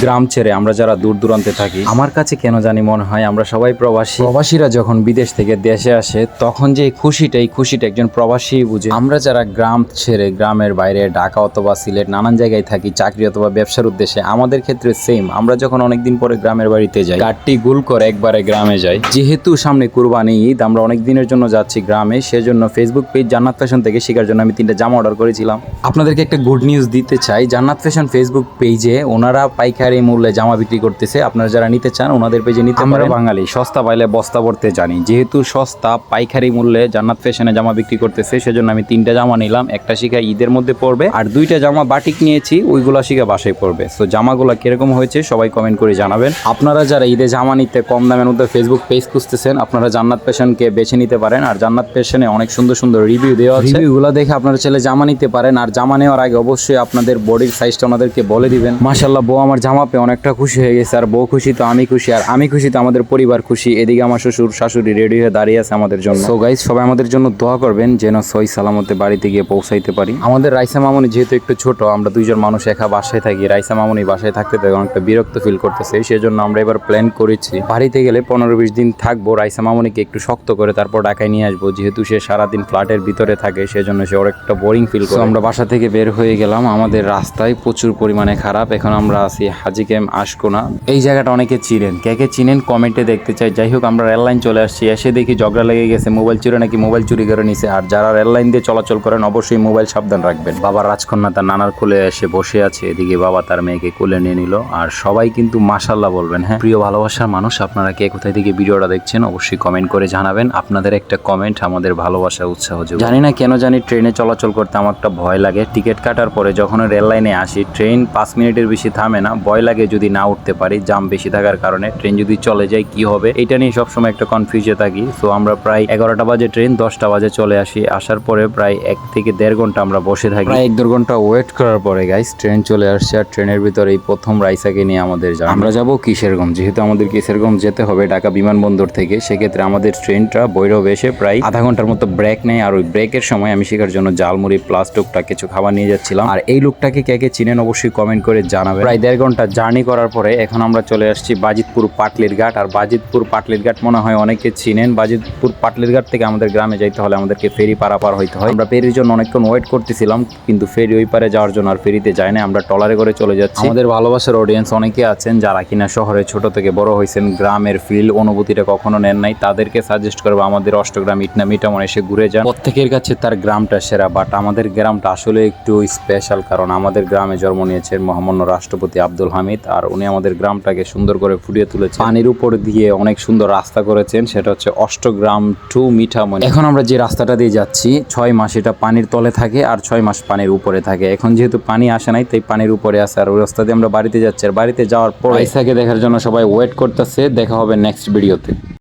গ্রাম ছেড়ে আমরা যারা দূর দূরান্তে থাকি, আমার কাছে কেন জানি মনে হয় আমরা সবাই প্রবাসী। প্রবাসীরা যখন বিদেশ থেকে দেশে আসে তখন যে এই খুশিটা একজন প্রবাসী বুঝে। আমরা যারা গ্রাম ছেড়ে গ্রামের বাইরে ঢাকা অথবা সিলেট নানান জায়গায় থাকি চাকরি অথবা ব্যবসার উদ্দেশ্যে, আমাদের ক্ষেত্রে সেম। আমরা যখন অনেকদিন পরে গ্রামের বাড়িতে যাই, গাড়টি গুল করে একবারে গ্রামে যাই। যেহেতু সামনে কুরবানি ঈদ, আমরা অনেক দিনের জন্য যাচ্ছি গ্রামে, সেজন্য ফেসবুক পেজ জান্নাত ফ্যাশন থেকে শেখার জন্য আমি 3টা জামা অর্ডার করেছিলাম। আপনাদেরকে একটা গুড নিউজ দিতে চাই, জান্নাত ফ্যাশন ফেসবুক পেজে ওনারা পাইকারি মূল্যে জামা বিক্রি করতেছে। আপনারা যারা নিতে চান ওনাদের পেজে নিতে পারেন। আমরা বাঙালি সস্তা পাইলে বস্তা ভরতে জানি, যেহেতু সস্তা পাইকারি মূল্যে জান্নাত ফ্যাশনে জামা বিক্রি করতেছে, সেজন্য আমি 3টা জামা নিলাম। একটা শিখা ঈদের মধ্যে পড়বে, আর 2টা জামা বাটিক নিয়েছি, ওইগুলা শিখা বাসায় পড়বে। তো জামাগুলা কিরকম হয়েছে সবাই কমেন্ট করে জানাবেন। আপনারা যারা ঈদে জামা নিতে কম দামের মধ্যে ফেসবুক পেজ খুঁজতেছেন, আপনারা জান্নাত ফ্যাশনকে বেছে নিতে পারেন। আর জান্নাত ফ্যাশনে অনেক সুন্দর সুন্দর রিভিউ দেওয়া আছে, রিভিউগুলো দেখে আপনারা চাইলে জামা নিতে পারেন। আর জামা নেওয়ার আগে অবশ্যই আপনাদের বডির সাইজটা ওনাদেরকে বলে দিবেন। মাশাআল্লাহ, বউ আমার জামা পেয়ে অনেকটা খুশি হয়ে গেছে। আর বউ খুশি তো আমি খুশি, আর আমি খুশি তো আমাদের পরিবার খুশি। এদিকে আমার শ্বশুর শাশুড়ি রেডি হয়ে দাঁড়িয়ে আছে আমাদের জন্য। সো গাইস, সবাই আমাদের জন্য দোয়া করবেন যেন সহি সালামতে বাড়িতে গিয়ে পৌঁছাইতে পারি। আমাদের রাইসা মামুনি যেহেতু একটু ছোট, আমরা 2জন মানুষ একা বাসায় থাকি, রাইসা মামুনি বাসায় থাকতে অনেকটা বিরক্ত ফিল করতেছে। সেজন্য আমরা এবার প্ল্যান করেছি বাড়িতে গেলে 15-20 দিন থাকবো। রাইসা মামুনিকে একটু শক্ত করে তারপর ঢাকায় নিয়ে আসবো, যেহেতু সে সারাদিন ফ্ল্যাটের ভিতরে থাকে, সেজন্য সে ওর একটা বোরিং ফিল করে। আমরা বাসা থেকে বের হয়ে গেলাম। আমাদের রাস্তায় প্রচুর পরিমাণে খারাপ। এখন আমরা আছি হাজি ক্যাম্প আশকোনা। এই জায়গাটা অনেকে চিনেন, কে চিনেন কমেন্টে দেখতে চাই। যাই হোক, আমরা রেল লাইন চলে আসছি। এসে দেখি ঝগড়া লেগে গেছে, মোবাইল চুরি নাকি মোবাইল চুরি করে নিছে। আর যারা রেল লাইন দিয়ে চলাচল করেন অবশ্যই মোবাইল সাবধান রাখবেন। বাবা রাজকন্যা তার নানার কোলে এসে বসে আছে, এদিকে বাবা তার মেয়েকে কোলে নিয়ে নিল। আর সবাই কিন্তু মাশাআল্লাহ বলবেন। হ্যাঁ প্রিয় ভালোবাসার মানুষ, আপনারা কে কোথায় থেকে ভিডিওটা দেখছেন অবশ্যই কমেন্ট করে জানাবেন। আপনাদের একটা কমেন্ট আমাদের ভালোবাসা উৎসাহ যোগায়। জানি না কেন জানি ট্রেনে চলাচল করতে আমার একটা ভয় লাগে। টিকিট কাটার পরে যখন রেল লাইনে আসি, ট্রেন 5 মিনিটের বেশি থামে না। ভয় লাগে যদি না উঠতে পারি, জাম বেশি থাকার কারণে। ট্রেন যদি চলে যায় কি হবে, এটা নিয়ে সবসময় একটা কনফিউজে থাকি। সো আমরা প্রায় 11টা বাজে ট্রেন, 10টা বাজে চলে আসি। আসার পরে প্রায় 1 থেকে 1.5 ঘন্টা আমরা বসে থাকি। প্রায় 1-1.5 ঘন্টা ওয়েট করার পরে গাইস ট্রেন চলে আসছে। আর ট্রেনের ভিতরে এই প্রথম রাইসাকে নিয়ে আমাদের যাওয়া। আমরা যাবো কিশোরগঞ্জ, যেহেতু আমাদের কিশোরগঞ্জ যেতে হবে ঢাকা বিমানবন্দর থেকে। সেক্ষেত্রে আমাদের ট্রেনটা ভৈরবে এসে প্রায় আধা ঘন্টার মতো ব্রেক নেয়। আর ওই ব্রেকের সময় আমি শেখার জন্য জালমুড়ি প্লাস টুকটাক কিছু খাবার নিয়ে যাচ্ছিলাম। আর এই লোকটাকে কে চিনেন অবশ্যই কমেন্ট করে জানাবেন। প্রায় 1.5 ঘন্টা জার্নি করার পরে এখন আমরা চলে আসছি বাজিতপুর পাটলির ঘাট। আর বাজিতপুর পাটলির ঘাট মনে হয় অনেকে চিনেন। বাজিতপুর পাটলির ঘাট থেকে আমাদের গ্রামে যাইতে হলে আমাদেরকে ফেরি পারাপার হইতে হয়। আমরা ফেরির জন্য অনেকক্ষণ ওয়েট করতেছিলাম, কিন্তু ফেরি ওই পারে যাওয়ার জন্য আর ফেরিতে যায় না, আমরা ট্রলারে করে চলে যাচ্ছি। আমাদের ভালোবাসার অডিয়েন্স অনেকে আছেন যারা কিনা শহরে ছোট থেকে বড় হয়েছেন, গ্রামের ফিল অনুভূতিটা কখনো নেন নাই, তাদেরকে সাজেস্ট করবো আমাদের অষ্টগ্রাম ইটনা মিটামন এসে ঘুরে যান। প্রত্যেকের কাছে তার গ্রামটা সেরা, বাট আমাদের গ্রামটা আসলে একটু স্পেশাল, কারণ আমাদের গ্রামে জন্ম নিয়েছেন মহামান্য রাষ্ট্রপতি আব্দুল হামিদ। আর উনি আমাদের গ্রামটাকে সুন্দর করে ফুটিয়ে তুলেছেন। পানির উপর দিয়ে অনেক সুন্দর রাস্তা করেছেন, সেটা হচ্ছে অষ্টগ্রাম টু মিঠামনি। এখন আমরা যে রাস্তাটা দিয়ে যাচ্ছি 6 মাস এটা পানির তলে থাকে, আর 6 মাস পানির উপরে থাকে। এখন যেহেতু পানি আসে নাই তাই পানির উপরে আসে। আর ওই রাস্তা দিয়ে আমরা বাড়িতে যাচ্ছি। আর বাড়িতে যাওয়ার পর রাইসাকে দেখার জন্য সবাই ওয়েট করতেছে। দেখা হবে নেক্সট ভিডিওতে।